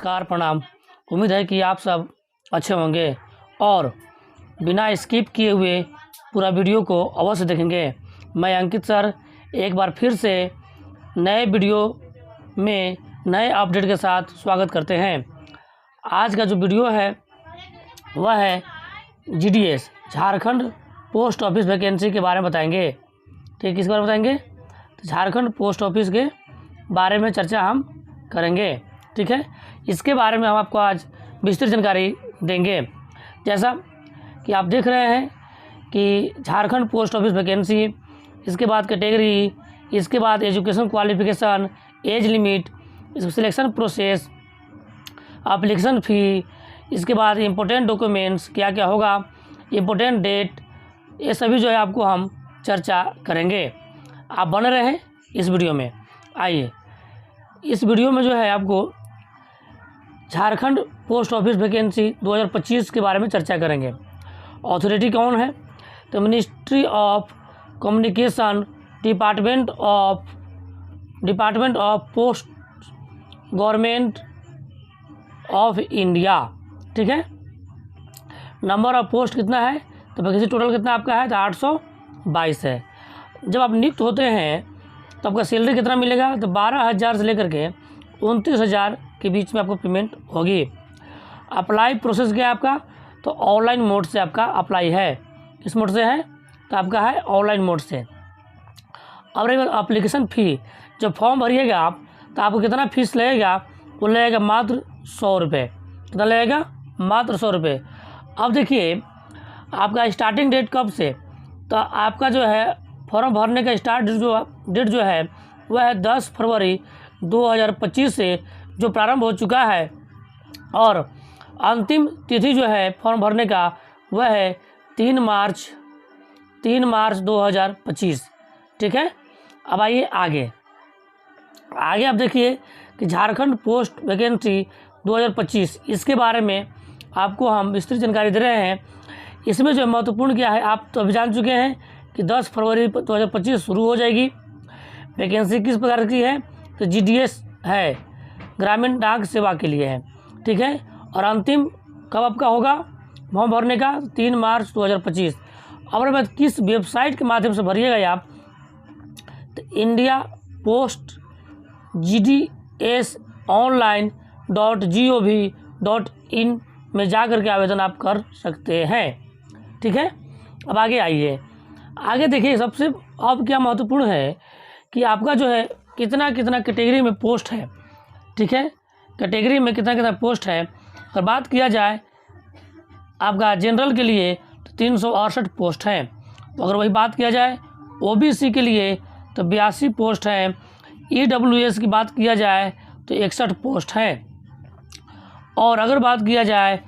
नमस्कार, प्रणाम। उम्मीद है कि आप सब अच्छे होंगे और बिना स्किप किए हुए पूरा वीडियो को अवश्य देखेंगे। मैं अंकित सर एक बार फिर से नए वीडियो में नए अपडेट के साथ स्वागत करते हैं। आज का जो वीडियो है वह है GDS Jharkhand post office vacancy के बारे में बताएंगे। ठीक, किस बारे में बताएंगे? तो झारखंड पोस्ट ऑफिस के बारे में चर्चा हम करेंगे। ठीक है, इसके बारे में हम आपको आज विस्तृत जानकारी देंगे। जैसा कि आप देख रहे हैं कि झारखंड पोस्ट ऑफिस वैकेंसी, इसके बाद कैटेगरी, इसके बाद education qualification, age limit, selection process, application fee, इसके बाद इम्पोर्टेंट डॉक्यूमेंट्स क्या क्या होगा, इम्पोर्टेंट डेट, ये सभी जो है आपको हम चर्चा करेंगे। आप बने रहें इस वीडियो में। आइए, इस वीडियो में जो है आपको झारखंड पोस्ट ऑफिस वैकेंसी 2025 के बारे में चर्चा करेंगे। अथॉरिटी कौन है? तो ministry of communication, department of post, government of India. ठीक है, नंबर ऑफ पोस्ट कितना है? तो वैकेंसी टोटल कितना आपका है? तो 822 है। जब आप नियुक्त होते हैं तो आपका सैलरी कितना मिलेगा? तो 12,000 से लेकर के 29,000 के बीच में आपको पेमेंट होगी। अप्लाई प्रोसेस क्या है आपका? तो ऑनलाइन मोड से आपका अप्लाई है। किस मोड से है? तो आपका है ऑनलाइन मोड से। अब रही बात एप्लीकेशन फ़ी, जब फॉर्म भरिएगा आप तो आपको कितना फीस लगेगा? वो लगेगा मात्र 100 रुपये। कितना लगेगा? मात्र 100 रुपये। अब देखिए आपका स्टार्टिंग डेट कब से? तो आपका जो है फॉर्म भरने का स्टार्ट डेट जो है वह है 10 फरवरी 2025 से जो प्रारंभ हो चुका है, और अंतिम तिथि जो है फॉर्म भरने का वह है 3 मार्च 2025। ठीक है, अब आइए आगे आप देखिए कि झारखंड पोस्ट वैकेंसी 2025, इसके बारे में आपको हम विस्तृत जानकारी दे रहे हैं। इसमें जो महत्वपूर्ण क्या है आप तो अभी जान चुके हैं कि 10 फरवरी 2025 शुरू हो जाएगी। वैकेंसी किस प्रकार की है? तो GDS है, ग्रामीण डाक सेवा के लिए है। ठीक है, और अंतिम कब आपका होगा फॉर्म भरने का? 3 मार्च 2025। और बाद किस वेबसाइट के माध्यम से भरिएगा आप? तो इंडिया पोस्ट GDS online.gov.in में जा कर के आवेदन आप कर सकते हैं। ठीक है, अब आगे आइए, आगे देखिए सबसे अब क्या महत्वपूर्ण है कि आपका जो है कितना कैटेगरी में पोस्ट है। ठीक है, कैटेगरी में कितना पोस्ट है। अगर बात किया जाए आपका जनरल के लिए तो 368 पोस्ट हैं। तो अगर वही बात किया जाए OBC के लिए तो 82 पोस्ट हैं। EWS की बात किया जाए तो 61 पोस्ट हैं। और अगर बात किया जाए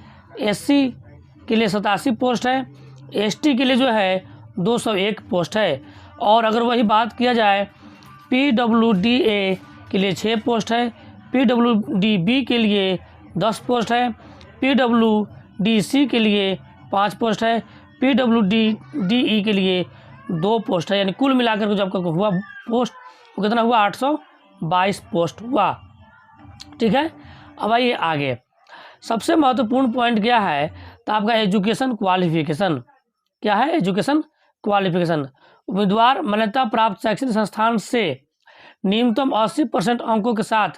SC के लिए 87 पोस्ट है। ST के लिए जो है 201 पोस्ट है। और अगर वही बात किया जाए PWDA के लिए 6 पोस्ट है। PWDB के लिए 10 पोस्ट है। PWDC के लिए 5 पोस्ट है। PWDE के लिए 2 पोस्ट है। यानी कुल मिलाकर जो आपका हुआ पोस्ट वो कितना हुआ? 822 पोस्ट हुआ। ठीक है, अब आइए आगे, सबसे महत्वपूर्ण पॉइंट क्या है? तो आपका एजुकेशन क्वालिफिकेशन क्या है? एजुकेशन क्वालिफिकेशन, उम्मीदवार मान्यता प्राप्त शैक्षणिक संस्थान से न्यूनतम 80% अंकों के साथ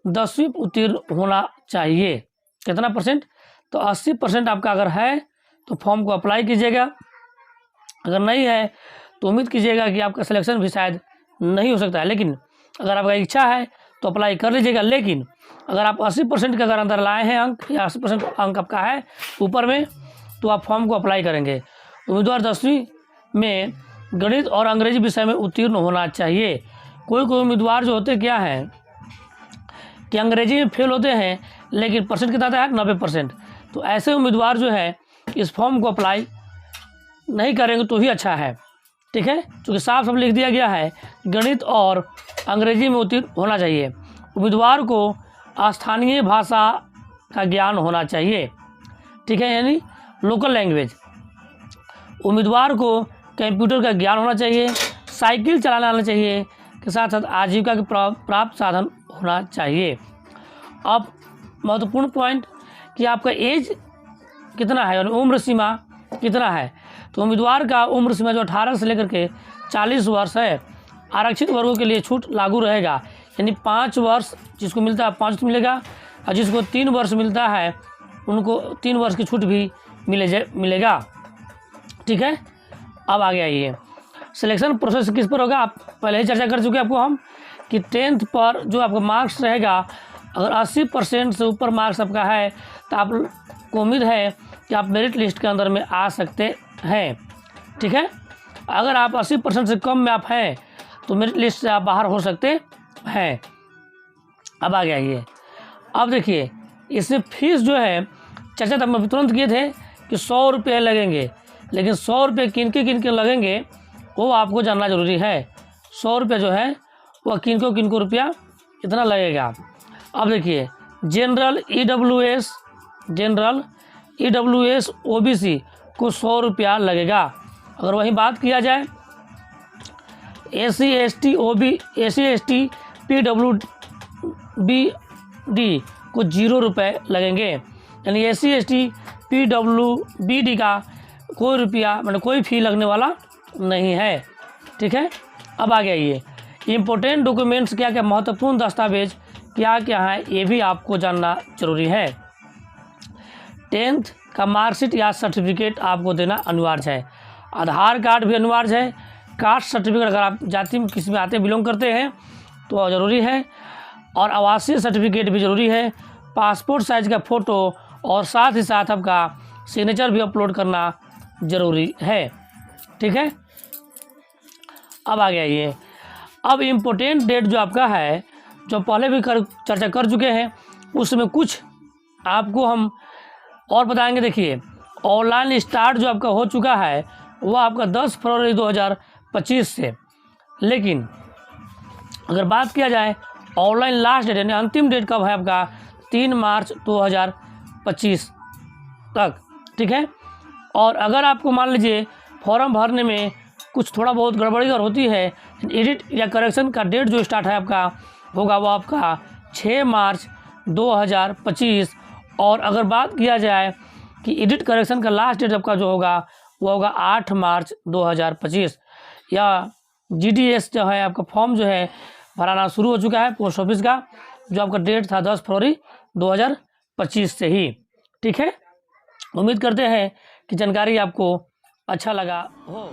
10वीं उत्तीर्ण होना चाहिए। कितना परसेंट? तो 80% आपका अगर है तो फॉर्म को अप्लाई कीजिएगा। अगर नहीं है तो उम्मीद कीजिएगा कि आपका सिलेक्शन भी शायद नहीं हो सकता है, लेकिन अगर आपका इच्छा है तो अप्लाई कर लीजिएगा। लेकिन अगर आप 80% के अगर अंदर लाए हैं अंक, या 80% अंक आपका है ऊपर में, तो आप फॉर्म को अप्लाई करेंगे। उम्मीदवार 10वीं में गणित और अंग्रेजी विषय में उत्तीर्ण होना चाहिए। कोई उम्मीदवार जो होते क्या है कि अंग्रेजी में फेल होते हैं लेकिन परसेंट कितना आता है? 90%। तो ऐसे उम्मीदवार जो है इस फॉर्म को अप्लाई नहीं करेंगे तो ही अच्छा है। ठीक है, क्योंकि साफ साफ लिख दिया गया है गणित और अंग्रेजी में उत्तीर्ण होना चाहिए। उम्मीदवार को स्थानीय भाषा का ज्ञान होना चाहिए। ठीक है, यानी लोकल लैंग्वेज। उम्मीदवार को कंप्यूटर का ज्ञान होना चाहिए, साइकिल चलाना आना चाहिए, के साथ साथ आजीविका के प्राप्त साधन होना चाहिए। अब महत्वपूर्ण पॉइंट कि आपका एज कितना है और उम्र सीमा कितना है। तो उम्मीदवार का उम्र सीमा जो 18 से लेकर के 40 वर्ष है। आरक्षित वर्गों के लिए छूट लागू रहेगा, यानी 5 वर्ष जिसको मिलता है 5 मिलेगा, और जिसको 3 वर्ष मिलता है उनको 3 वर्ष की छूट भी मिलेगा। ठीक है, अब आगे आइए। सिलेक्शन प्रोसेस किस पर होगा, आप पहले ही चर्चा कर चुके हैं आपको हम कि 10th पर जो आपका मार्क्स रहेगा, अगर 80% से ऊपर मार्क्स आपका है तो आपको उम्मीद है कि आप मेरिट लिस्ट के अंदर में आ सकते हैं। ठीक है, अगर आप 80% से कम में आप हैं तो मेरिट लिस्ट से आप बाहर हो सकते हैं। अब आगे आइए। अब देखिए इसमें फीस जो है चर्चा तब हम तुरंत किए थे कि 100 रुपये लगेंगे, लेकिन 100 रुपये किन के लगेंगे वो आपको जानना जरूरी है। 100 रुपये जो है वह किन को रुपया कितना लगेगा। अब देखिए जनरल EWS OBC को 100 रुपया लगेगा। अगर वहीं बात किया जाए SC ST PWBD को 0 रुपये लगेंगे, यानी SC ST PWBD का कोई रुपया मतलब कोई फी लगने वाला नहीं है। ठीक है, अब आगे आइए। इम्पोर्टेंट डॉक्यूमेंट्स क्या क्या, महत्वपूर्ण दस्तावेज क्या क्या है ये भी आपको जानना जरूरी है। 10th का मार्कशीट या सर्टिफिकेट आपको देना अनिवार्य है। आधार कार्ड भी अनिवार्य है। कास्ट सर्टिफिकेट अगर आप जाति में किसी में आते बिलोंग करते हैं तो ज़रूरी है, और आवासीय सर्टिफिकेट भी ज़रूरी है। पासपोर्ट साइज़ का फ़ोटो और साथ ही साथ आपका सिग्नेचर भी अपलोड करना ज़रूरी है। ठीक है, अब आगे आइए। अब इम्पोर्टेंट डेट जो आपका है, जो पहले भी चर्चा कर चुके हैं, उसमें कुछ आपको हम और बताएंगे। देखिए ऑनलाइन स्टार्ट जो आपका हो चुका है वह आपका 10 फरवरी 2025 से, लेकिन अगर बात किया जाए ऑनलाइन लास्ट डेट यानी अंतिम डेट कब है आपका 3 मार्च 2025 तक। ठीक है, और अगर आपको मान लीजिए फॉर्म भरने में कुछ थोड़ा बहुत गड़बड़ी अगर होती है, एडिट या करेक्शन का डेट जो स्टार्ट है आपका होगा वो आपका 6 मार्च 2025, और अगर बात किया जाए कि एडिट करेक्शन का लास्ट डेट आपका जो होगा वो होगा 8 मार्च 2025। या GDS जो है आपका फॉर्म जो है भराना शुरू हो चुका है पोस्ट ऑफिस का, जो आपका डेट था 10 फरवरी 2025 से ही। ठीक है, उम्मीद करते हैं कि जानकारी आपको अच्छा लगा हो।